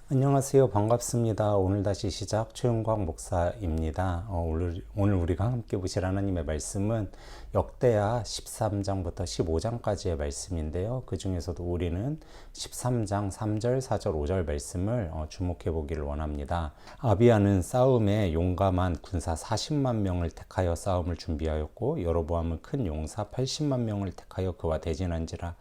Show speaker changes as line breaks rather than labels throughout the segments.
안녕하세요. 반갑습니다. 오늘 다시 시작 최윤광 목사입니다. 오늘 우리가 함께 보실 하나님의 말씀은 역대하 13장부터 15장까지의 말씀인데요. 그 중에서도 우리는 13장 3절, 4절, 5절 말씀을 주목해 보기를 원합니다. 아비야는 싸움에 용감한 군사 40만 명을 택하여 싸움을 준비하였고 여로보암은 큰 용사 80만 명을 택하여 그와 대진한지라.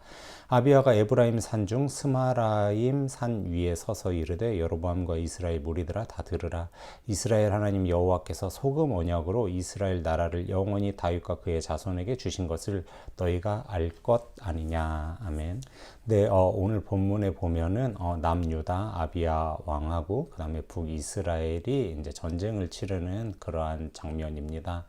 아비야가 에브라임 산중 스마라임 산 위에 서서 이르되 여로보암과 이스라엘 무리들아 다 들으라. 이스라엘 하나님 여호와께서 소금 언약으로 이스라엘 나라를 영원히 다윗과 그의 자손에게 주신 것을 너희가 알 것 아니냐. 아멘. 네, 오늘 본문에 보면은 남유다 아비야 왕하고 그 다음에 북이스라엘이 이제 전쟁을 치르는 그러한 장면입니다.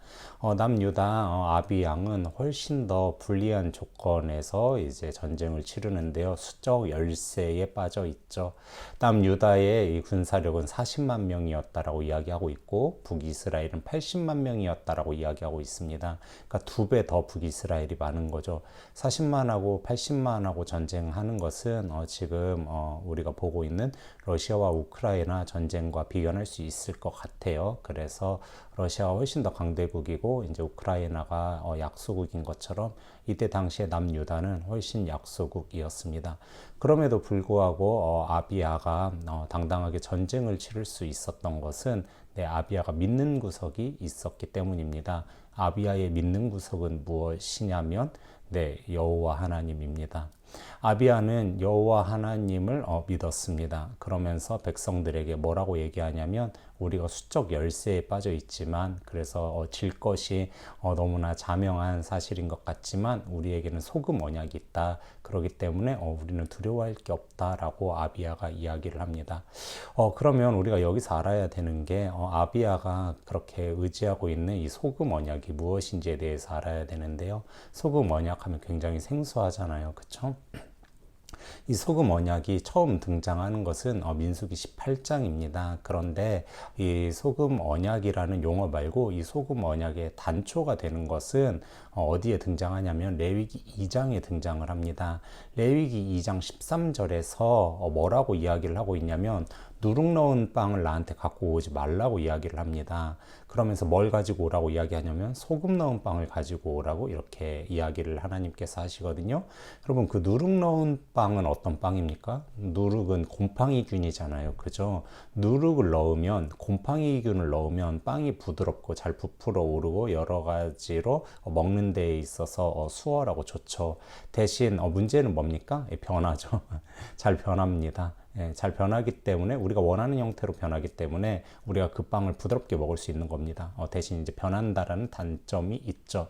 남유다 아비 양은 훨씬 더 불리한 조건에서 이제 전쟁을 치르는데요. 수적 열세에 빠져 있죠. 남유다의 이 군사력은 40만 명이었다라고 이야기하고 있고 북이스라엘은 80만 명이었다라고 이야기하고 있습니다. 그러니까 2배 더 북이스라엘이 많은 거죠. 40만하고 80만하고 전쟁하는 것은 지금 우리가 보고 있는 러시아와 우크라이나 전쟁과 비견할 수 있을 것 같아요. 그래서 러시아가 훨씬 더 강대국이고 이제 우크라이나가 약소국인 것처럼 이때 당시에 남유다는 훨씬 약소국이었습니다. 그럼에도 불구하고 아비야가 당당하게 전쟁을 치를 수 있었던 것은 아비야가 믿는 구석이 있었기 때문입니다. 아비야의 믿는 구석은 무엇이냐면 여호와 하나님입니다. 아비야는 여호와 하나님을 믿었습니다. 그러면서 백성들에게 뭐라고 얘기하냐면 우리가 수적 열세에 빠져 있지만 그래서 질 것이 너무나 자명한 사실인 것 같지만 우리에게는 소금 언약이 있다. 그렇기 때문에 우리는 두려워할 게 없다라고 아비야가 이야기를 합니다. 그러면 우리가 여기서 알아야 되는 게 아비야가 그렇게 의지하고 있는 이 소금 언약이 무엇인지에 대해서 알아야 되는데요. 소금 언약하면 굉장히 생소하잖아요. 그렇죠? 이 소금 언약이 처음 등장하는 것은 민수기 18장입니다. 그런데 이 소금 언약이라는 용어 말고 이 소금 언약의 단초가 되는 것은 어디에 등장하냐면 레위기 2장에 등장을 합니다. 레위기 2장 13절에서 뭐라고 이야기를 하고 있냐면 누룩 넣은 빵을 나한테 갖고 오지 말라고 이야기를 합니다. 그러면서 뭘 가지고 오라고 이야기하냐면 소금 넣은 빵을 가지고 오라고 이렇게 이야기를 하나님께서 하시거든요. 여러분 그 누룩 넣은 빵은 어떤 빵입니까? 누룩은 곰팡이균이잖아요. 그죠? 누룩을 넣으면 곰팡이균을 넣으면 빵이 부드럽고 잘 부풀어 오르고 여러 가지로 먹는 데에 있어서 수월하고 좋죠. 대신 문제는 뭡니까? 변하죠. 잘 변합니다. 잘 변하기 때문에 우리가 원하는 형태로 변하기 때문에 우리가 그 빵을 부드럽게 먹을 수 있는 겁니다. 대신 이제 변한다라는 단점이 있죠.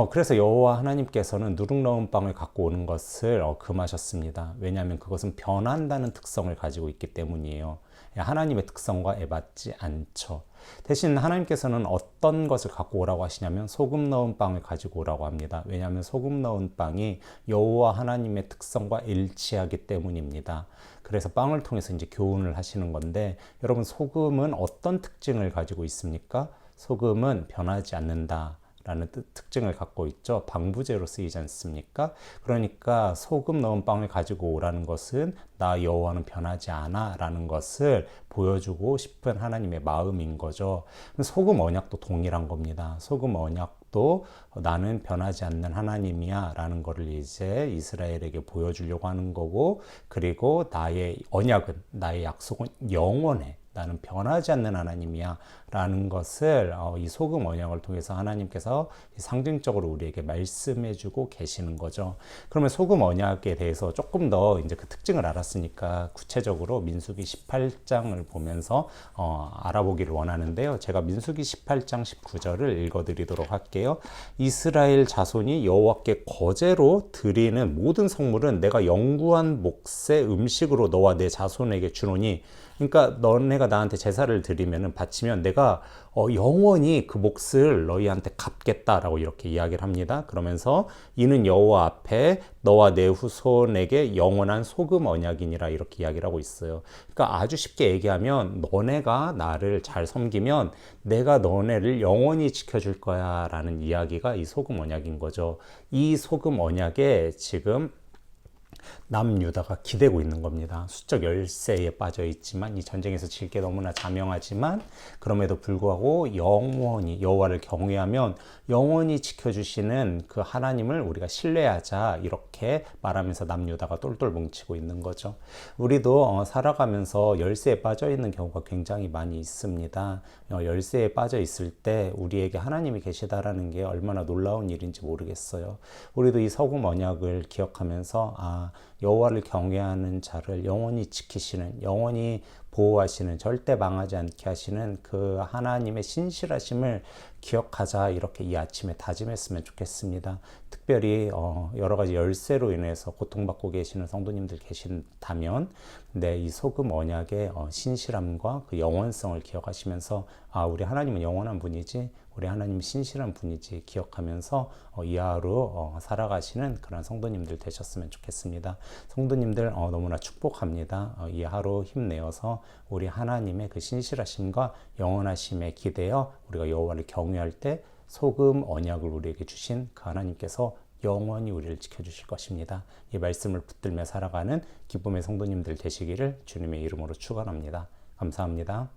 그래서 여호와 하나님께서는 누룩 넣은 빵을 갖고 오는 것을 금하셨습니다. 왜냐하면 그것은 변한다는 특성을 가지고 있기 때문이에요. 하나님의 특성과 애맞지 않죠. 대신 하나님께서는 어떤 것을 갖고 오라고 하시냐면 소금 넣은 빵을 가지고 오라고 합니다. 왜냐하면 소금 넣은 빵이 여호와 하나님의 특성과 일치하기 때문입니다. 그래서 빵을 통해서 이제 교훈을 하시는 건데 여러분 소금은 어떤 특징을 가지고 있습니까? 소금은 변하지 않는다. 라는 특징을 갖고 있죠. 방부제로 쓰이지 않습니까? 그러니까 소금 넣은 빵을 가지고 오라는 것은 나 여호와는 변하지 않아 라는 것을 보여주고 싶은 하나님의 마음인 거죠. 소금 언약도 동일한 겁니다. 소금 언약도 나는 변하지 않는 하나님이야 라는 것을 이제 이스라엘에게 보여주려고 하는 거고, 그리고 나의 언약은, 나의 약속은 영원해. 나는 변하지 않는 하나님이야 라는 것을 이 소금 언약을 통해서 하나님께서 상징적으로 우리에게 말씀해 주고 계시는 거죠. 그러면 소금 언약에 대해서 조금 더 이제 그 특징을 알았으니까 구체적으로 민수기 18장을 보면서 알아보기를 원하는데요. 제가 민수기 18장 19절을 읽어드리도록 할게요. 이스라엘 자손이 여호와께 거제로 드리는 모든 성물은 내가 영구한 몫의 음식으로 너와 내 자손에게 주노니, 그러니까 너네가 나한테 제사를 드리면 바치면 내가 영원히 그 몫을 너희한테 갚겠다라고 이렇게 이야기를 합니다. 그러면서 이는 여호와 앞에 너와 내 후손에게 영원한 소금 언약이니라 이렇게 이야기를 하고 있어요. 그러니까 아주 쉽게 얘기하면 너네가 나를 잘 섬기면 내가 너네를 영원히 지켜줄 거야 라는 이야기가 이 소금 언약인 거죠. 이 소금 언약에 지금 남유다가 기대고 있는 겁니다. 수적 열세에 빠져 있지만 이 전쟁에서 질 게 너무나 자명하지만 그럼에도 불구하고 영원히 여호와를 경외하면 영원히 지켜주시는 그 하나님을 우리가 신뢰하자 이렇게 말하면서 남유다가 똘똘 뭉치고 있는 거죠. 우리도 살아가면서 열세에 빠져 있는 경우가 굉장히 많이 있습니다. 열세에 빠져 있을 때 우리에게 하나님이 계시다라는 게 얼마나 놀라운 일인지 모르겠어요. 우리도 이 서금 언약을 기억하면서 여호와를 경외하는 자를 영원히 지키시는, 영원히 보호하시는, 절대 망하지 않게 하시는 그 하나님의 신실하심을 기억하자 이렇게 이 아침에 다짐했으면 좋겠습니다. 특별히 여러 가지 열쇠로 인해서 고통받고 계시는 성도님들 계신다면 이 소금 언약의 신실함과 그 영원성을 기억하시면서 우리 하나님은 영원한 분이지, 우리 하나님 신실한 분이지 기억하면서 이 하루 살아가시는 그런 성도님들 되셨으면 좋겠습니다. 성도님들 너무나 축복합니다. 이 하루 힘내어서 우리 하나님의 그 신실하심과 영원하심에 기대어 우리가 여호와를 경외할 때 소금 언약을 우리에게 주신 그 하나님께서 영원히 우리를 지켜주실 것입니다. 이 말씀을 붙들며 살아가는 기쁨의 성도님들 되시기를 주님의 이름으로 축원합니다. 감사합니다.